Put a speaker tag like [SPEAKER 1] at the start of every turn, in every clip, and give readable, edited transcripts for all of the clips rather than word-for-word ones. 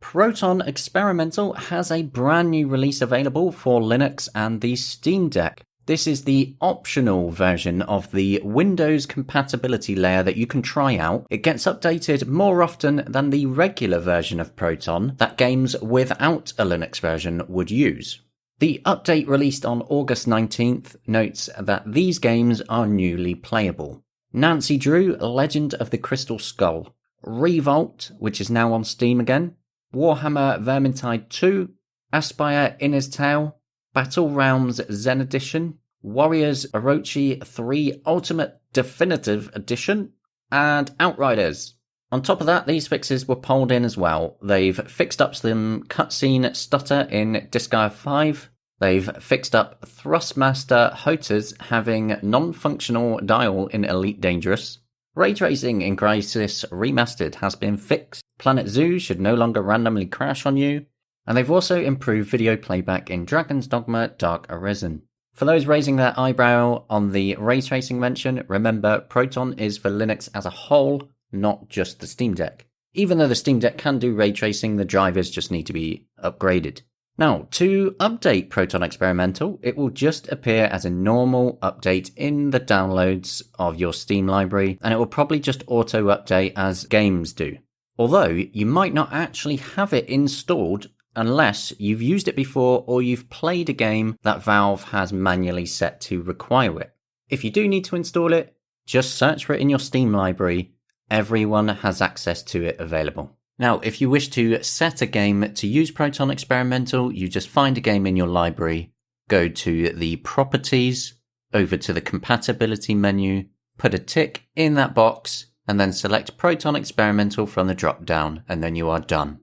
[SPEAKER 1] Proton Experimental has a brand new release available for Linux and the Steam Deck. This is the optional version of the Windows compatibility layer that you can try out. It gets updated more often than the regular version of Proton that games without a Linux version would use. The update released on August 19th notes that these games are newly playable. Nancy Drew, Legend of the Crystal Skull. Revolt, which is now on Steam again. Warhammer Vermintide 2. Aspire Inner's Tale. Battle Realms Zen Edition. Warriors Orochi 3 Ultimate Definitive Edition. And Outriders. On top of that, these fixes were pulled in as well. They've fixed up some cutscene stutter in Disgaea 5. They've fixed up Thrustmaster Hoters having non-functional dial in Elite Dangerous. Ray tracing in Crysis Remastered has been fixed. Planet Zoo should no longer randomly crash on you. And they've also improved video playback in Dragon's Dogma Dark Arisen. For those raising their eyebrow on the ray tracing mention, remember Proton is for Linux as a whole, not just the Steam Deck. Even though the Steam Deck can do ray tracing, the drivers just need to be upgraded. Now, to update Proton Experimental, it will just appear as a normal update in the downloads of your Steam library, and it will probably just auto-update as games do. Although, you might not actually have it installed unless you've used it before or you've played a game that Valve has manually set to require it. If you do need to install it, just search for it in your Steam library. Everyone has access to it available. Now, if you wish to set a game to use Proton Experimental, you just find a game in your library, go to the properties, over to the compatibility menu, put a tick in that box, and then select Proton Experimental from the drop down, and then you are done.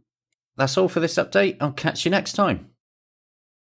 [SPEAKER 1] That's all for this update. I'll catch you next time.